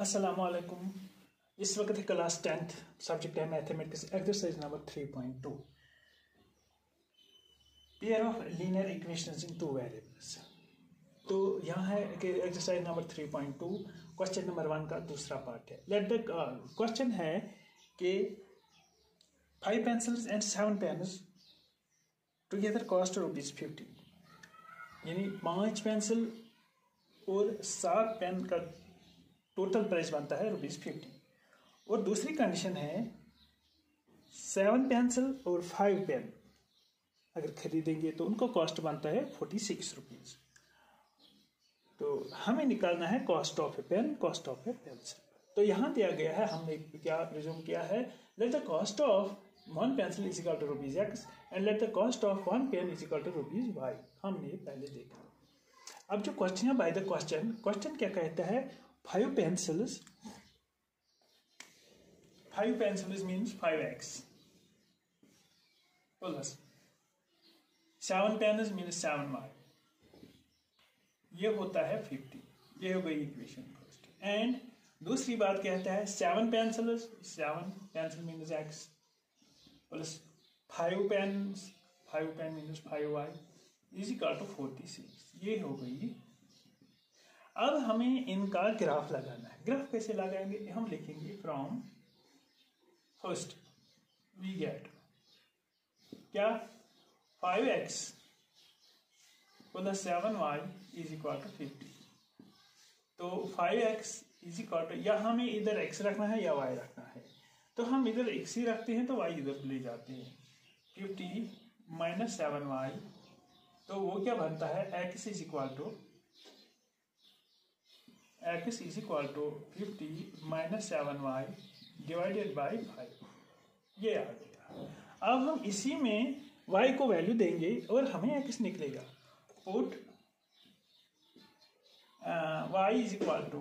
अस्सलामुअलैकुम। इस वक्त है क्लास 10th, सब्जेक्ट है mathematics, exercise number 3.2, pair of linear equations in two variables. तो यहाँ है कि एक्सरसाइज नंबर 3.2 क्वेश्चन नंबर 1 का दूसरा पार्ट है। लेट द क्वेश्चन है कि 5 pencils and 7 pens together cost ₹50, यानी 5 पेंसिल और 7 पेन का टोटल प्राइस बनता है ₹50। और दूसरी कंडीशन है 7 पेंसिल और 5 पेन अगर खरीदेंगे तो उनको कॉस्ट बनता है ₹46। तो हमें निकालना है cost of a pen, cost of a pencil. तो यहाँ दिया गया है, हमने क्या प्रिज्यूम किया है, let the cost of 1 pencil is equal to ₹X and let the cost of 1 pen is equal to ₹Y। हमने पहले देखा। अब जो क्वेश्चन है, बाय द क्वेश्चन क्या कहता है, 5 pencils means 5x plus 7 pens means 7y, ये होता है 50। ये हो गई इक्वेशन फर्स्ट। एंड दूसरी बात कहता है 7 pencils means x plus 5 pen means 5y is equal to 46। ये हो गई। अब हमें इनका ग्राफ लगाना है। ग्राफ कैसे लगाएंगे, हम लिखेंगे फ्रॉम फर्स्ट वी गेट क्या 5x plus 7y is equal to 50। तो 5x इज इक्वल टू, या हमें इधर x रखना है या y रखना है, तो हम इधर x ही रखते हैं तो y इधर ले जाते हैं। 50 माइनस 7y, तो वो क्या बनता है, x is equal to 50 minus 7y divided by 5। ये आ गया। अब हम इसी में y को वैल्यू देंगे और हमें x निकलेगा। Put y is equal to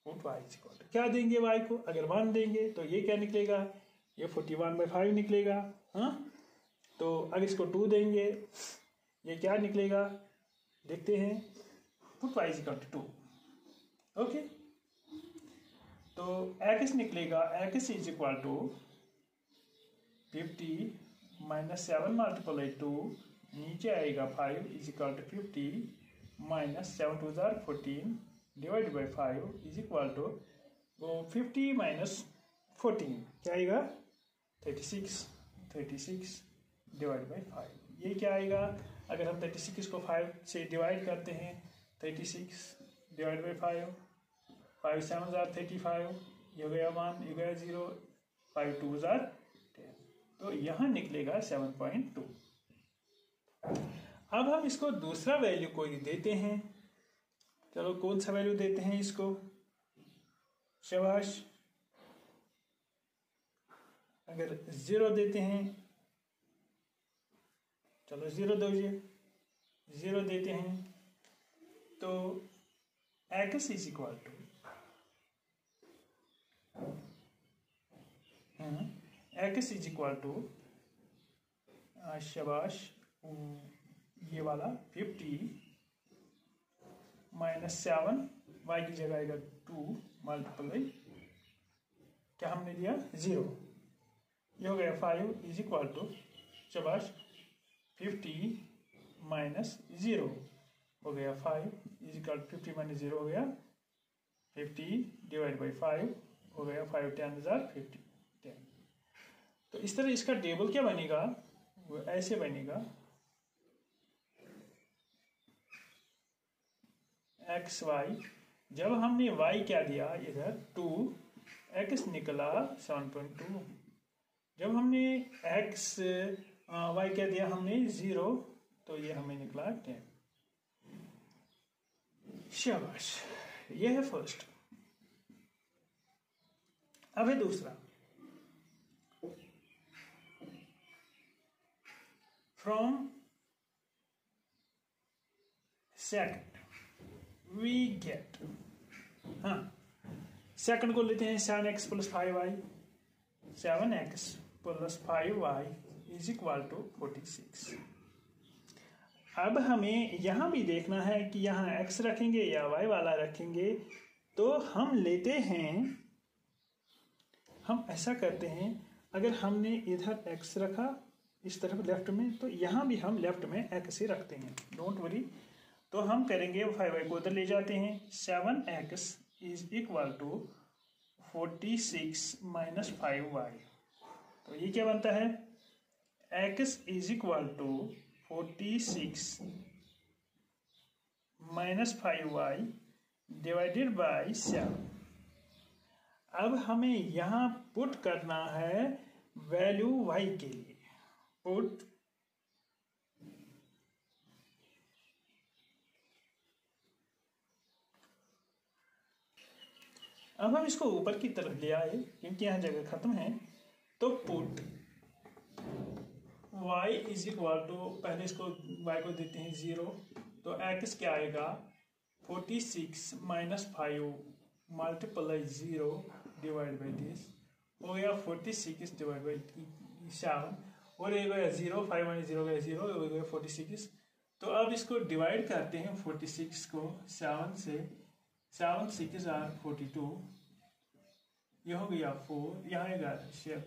क्या देंगे y को, अगर 1 देंगे तो ये क्या निकलेगा, ये 41/5 निकलेगा। हाँ, तो अगर इसको 2 देंगे ये क्या निकलेगा, देखते हैं। Put y is equal to 2। Okay, तो x निकलेगा, x is equal to 50 minus 7 multiply 2, नीचे आएगा 5 is equal to 50 minus 7 2 14 divide by 5 is equal to 50 minus 14 क्या आएगा 36 डिवाइड बाई 5। ये क्या आएगा, अगर हम 36 को 5 से डिवाइड करते हैं, 36 डिवाइड बाई 5 7 35, ये गया 1, ये गया 0, 5 2 10, तो यहाँ निकलेगा 7.2। अब हम इसको दूसरा वैल्यू कोई देते हैं। चलो कौन सा वैल्यू देते हैं इसको, शाबाश। अगर 0 देते हैं, चलो 0 दीजिए, 0 देते हैं तो x is equal to x is equal to शाबाश, ये वाला 50 माइनस 7, y की जगह आएगा 2 मल्टीप्लाई क्या हमने दिया 0, ये हो गया 5 इज इक्वल टू शाबाश 50 माइनस 0 हो गया 5 इज इक्वल 50 माइनस 0 हो गया 50 डिवाइड बाई 5 हो गया 5 10 50 10। तो इस तरह इसका टेबल क्या बनेगा, वो ऐसे बनेगा एक्स वाई। जब हमने y क्या दिया इधर 2, x निकला 7.2। जब हमने x y क्या दिया हमने 0, तो ये हमें निकला 10। शाबाश, ये है फर्स्ट। अब है दूसरा, फ्रॉम सेकंड वी गेट, हाँ सेकंड को लेते हैं 7x plus 5y, 7x plus 5y is equal to 46। अब हमें यहाँ भी देखना है कि यहाँ x रखेंगे या y वाला रखेंगे। तो हम लेते हैं, हम ऐसा करते हैं, अगर हमने इधर x रखा इस तरफ लेफ्ट में, तो यहाँ भी हम लेफ्ट में x ही रखते हैं, डोंट वरी। तो हम करेंगे 5y को उधर ले जाते हैं, 7x is equal to 46 minus 5y। तो ये क्या बनता है, x is equal to 46 minus 5y divided by 7। अब हमें यहाँ पुट करना है वैल्यू y के लिए, पुट अब हम इसको ऊपर की तरफ ले आए क्योंकि यहाँ जगह खत्म है। तो put y is equal to, पहले इसको y को देते हैं 0, तो x क्या आएगा 46 minus 5 multiply 0 divide by this हो गया 46 डिवाइड बाई 7, और ये गया 0, 5 माइनस 0 गया 0, हो गया 46। तो अब इसको डिवाइड करते हैं 46 को 7 से, 7 6 आर 42, यह हो गया 4, यहाँ आएगा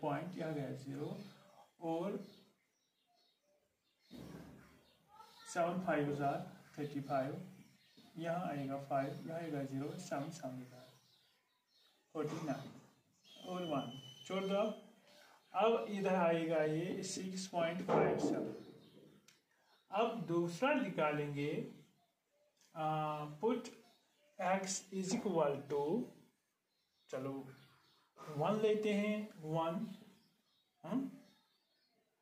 पॉइंट, यहाँ गया 0, और 7 5 आर 35, यहाँ आएगा 5, यहाँ आएगा 0, 7 7 49 और 1 छोड़ दो। अब इधर आएगा ये 6.57। अब दूसरा निकालेंगे, put x is equal to, चलो 1 लेते हैं 1,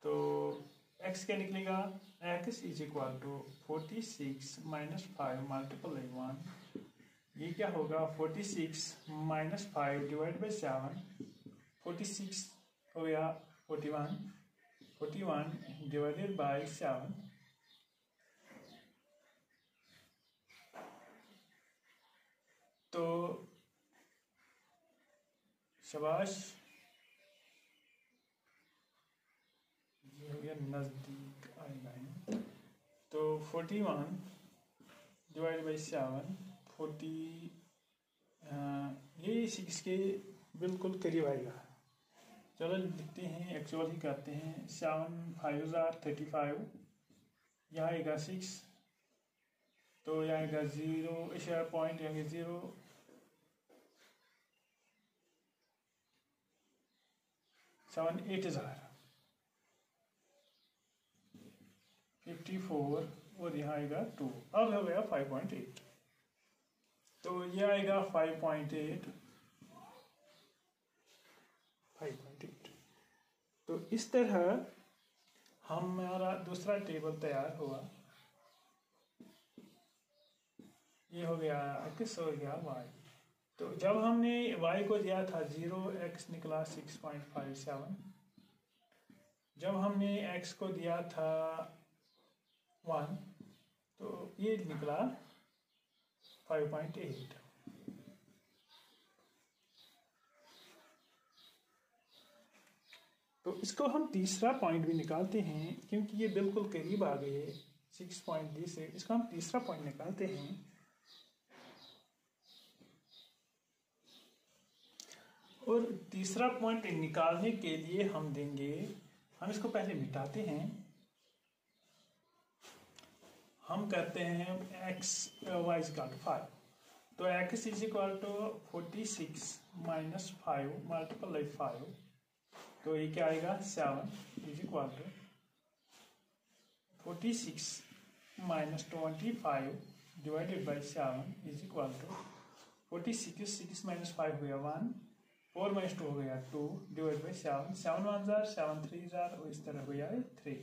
तो x क्या निकलेगा, x is equal to 46 minus 5 multiply 1, ये क्या होगा 46 माइनस 5 डिवाइड बाई 7, 46 हो गया 41, 41 डिवाइडेड बाई 7, तो शाबाश, ये हो गया नज़दीक आएगा। तो 41 डिवाइड बाई 7, 40, ये 6 के बिल्कुल करीब आएगा। चलो लिखते हैं, एक्चुअल ही करते हैं, 7 5 35, यहाँ आएगा 6, तो यहाँ आएगा 0, इशा पॉइंट यहाँ 0, 7 8 54, और यहाँ आएगा 2, अब हो गया 5.8, तो ये आएगा 5.8। तो इस तरह हमारा दूसरा टेबल तैयार हुआ, ये हो गया x, हो गया y। तो जब हमने y को दिया था 0, x निकला 6.57, जब हमने x को दिया था 1, तो ये निकला 5.8। तो इसको हम तीसरा पॉइंट भी निकालते हैं क्योंकि ये बिल्कुल करीब आ गए 6.20 से, इसको हम तीसरा पॉइंट निकालते हैं। और तीसरा पॉइंट निकालने के लिए हम देंगे, हम इसको पहले मिटाते हैं, हम करते हैं x y is equal to 5, तो x is equal to 46 minus 5 multiply 5, तो ये क्या आएगा 7 is equal to 46 minus 25 divided by 7 is equal to 46, 6 minus 5 हो गया 1, 4 माइनस 2 हो गया 2 डिवाइड बाई 7, 7 1 जार 7 3 जार, और इस तरह हो गया 3।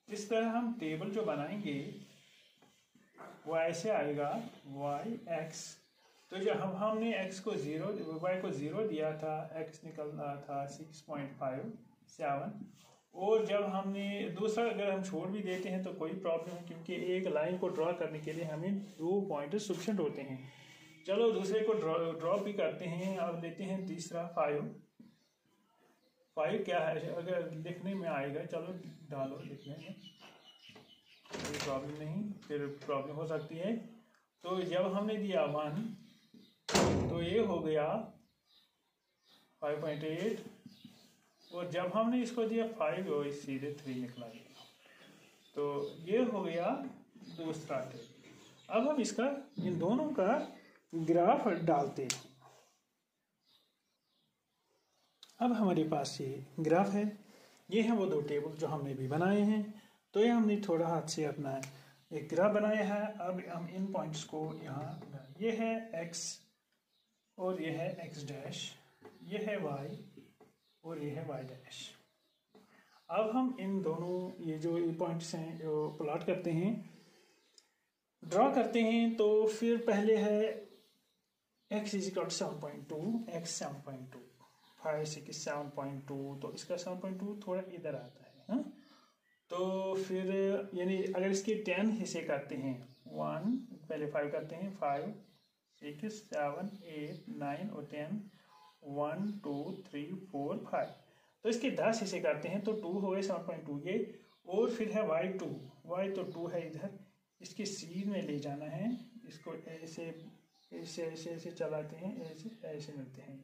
इस तरह हम टेबल जो बनाएंगे वो ऐसे आएगा y x, तो जो हमने x को 0, y को 0 दिया था, x निकल रहा था 6.57, और जब हमने दूसरा अगर हम छोड़ भी देते हैं तो कोई प्रॉब्लम है, क्योंकि एक लाइन को ड्रॉ करने के लिए हमें 2 पॉइंट सफिशिएंट होते हैं। चलो दूसरे को ड्रॉप भी करते हैं। अब लेते हैं तीसरा 5 क्या है, अगर लिखने में आएगा, चलो डालो लिखने में, कोई प्रॉब्लम नहीं, फिर प्रॉब्लम हो सकती है। तो जब हमने दिया 1, तो ये हो गया 5.8 और जब हमने इसको दिया 5 और सीधे 3 निकला गया। तो ये हो गया दूसरा टेबल। अब हम इसका इन दोनों का ग्राफ डालते हैं। अब हमारे पास ये ग्राफ है, ये हैं वो दो टेबल जो हमने भी बनाए हैं। तो ये हमने थोड़ा हाथ से अपना एक ग्राफ बनाया है। अब हम इन पॉइंट्स को यहाँ, ये है x और ये है x डैश, ये है y और ये है y डैश। अब हम इन दोनों ये जो पॉइंट्स हैं जो प्लॉट करते हैं, ड्रॉ करते हैं। तो फिर पहले है x is equal to 7.2, x 7.2, 5 6 7.2, तो इसका 7.2 थोड़ा इधर आता है, हाँ? तो फिर यानी अगर इसके 10 हिस्से करते हैं, 1 पहले 5 करते हैं, 5 6 7 8 9 और 10, 1 2 3 4 5, तो इसके 10 हिस्से करते हैं तो 2 हो गए 7.2 ये। और फिर है y2, y तो 2 है इधर, इसके सीध में ले जाना है, इसको ऐसे ऐसे ऐसे ऐसे चलाते हैं, ऐसे ऐसे मिलते हैं।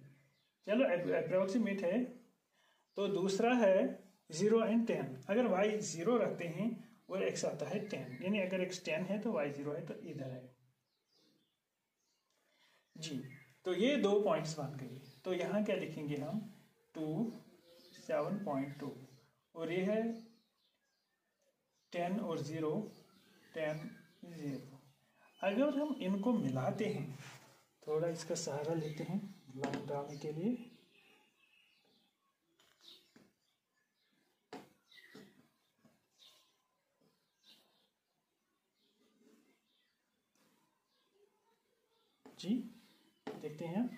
चलो अप्रोक्सीमेट है। तो दूसरा है 0 और 10। अगर y 0 रखते हैं और x आता है 10, यानी अगर x 10 है तो y 0 है तो इधर है जी। तो ये दो पॉइंट्स बन गए। तो यहाँ क्या लिखेंगे हम, 2 7.2 और ये है 10 और 0 10 0। अगर हम इनको मिलाते हैं, थोड़ा इसका सहारा लेते हैं लाइन डालने के लिए, जी देखते हैं।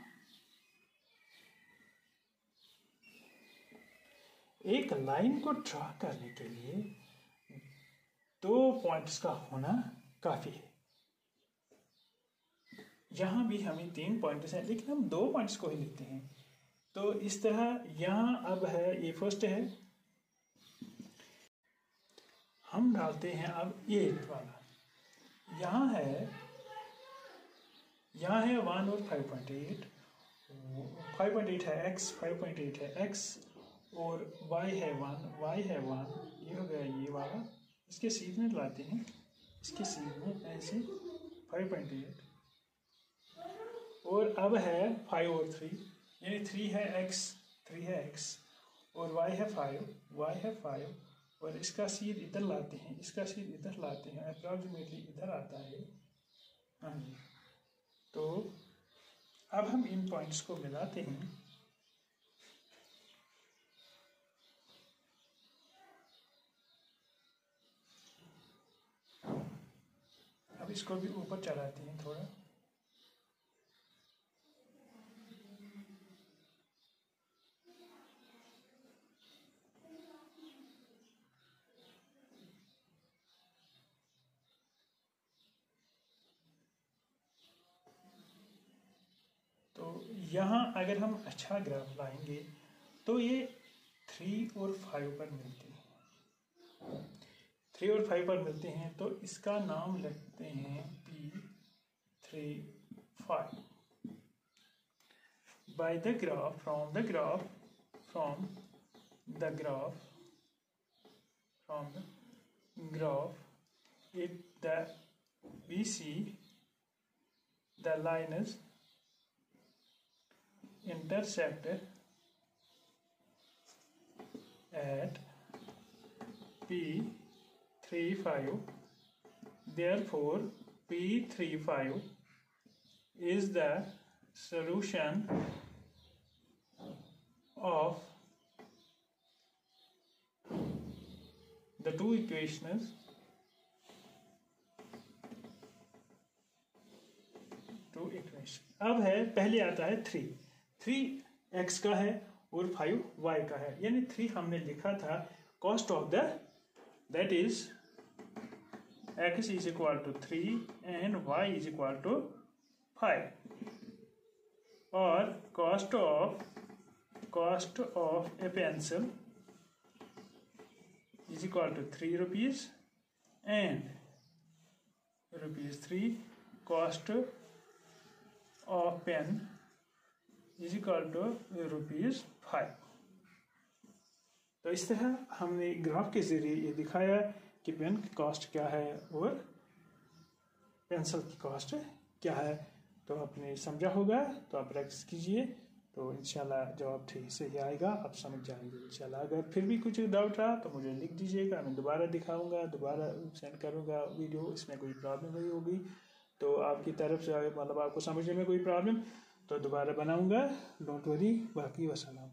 एक लाइन को ड्रा करने के लिए दो पॉइंट्स का होना काफी है। यहां भी हमें 3 पॉइंट्स हैं, लेकिन हम 2 पॉइंट्स को ही लेते हैं। तो इस तरह यहां अब है, ये फर्स्ट है, हम डालते हैं अब ये वाला। यहाँ है 1 और 5.8, 5.8 है x, 5.8 है x और y है 1, ये हो गया ये वाला। इसके सीध में लाते हैं, इसके सीध में ऐसे 5.8 और अब है 5 और 3, यानी 3 है x और y है 5 और इसका सीध इधर लाते हैं, इसका सीध इधर लाते हैं, अप्रॉक्सीमेटली इधर आता है। हाँ जी। तो अब हम इन पॉइंट्स को मिलाते हैं। अब इसको भी ऊपर चढ़ाते हैं थोड़ा, यहाँ अगर हम अच्छा ग्राफ लाएंगे तो ये 3 और 5 पर मिलते हैं, 3 और 5 पर मिलते हैं। तो इसका नाम लिखते हैं P3 5 by the graph, from the graph we see the lines intersect at P35. Therefore, P35 is the solution of the two equations अब है, पहले आता है 3 x का है और 5 y का है, यानी 3 हमने लिखा था cost of the, that is x is equal to 3 and y is equal to 5 और cost of a pencil is equal to 3 rupees and ₹3 cost of pen is equal to ₹5। तो इस तरह हमने ग्राफ के ज़रिए ये दिखाया कि पेन की कॉस्ट क्या है और पेंसिल की कॉस्ट क्या है। तो आपने समझा होगा, तो आप प्रैक्टिस कीजिए, तो इंशाल्लाह जवाब ठीक सही आएगा, आप समझ जाएंगे इंशाल्लाह। अगर फिर भी कुछ डाउट रहा तो मुझे लिख दीजिएगा, मैं दोबारा दिखाऊंगा, दोबारा सेंड करूंगा वीडियो। इसमें कोई प्रॉब्लम नहीं होगी तो आपकी तरफ से, मतलब आपको समझने में कोई प्रॉब्लम तो दोबारा बनाऊंगा, डोंट वरी। बाकी वसलाम।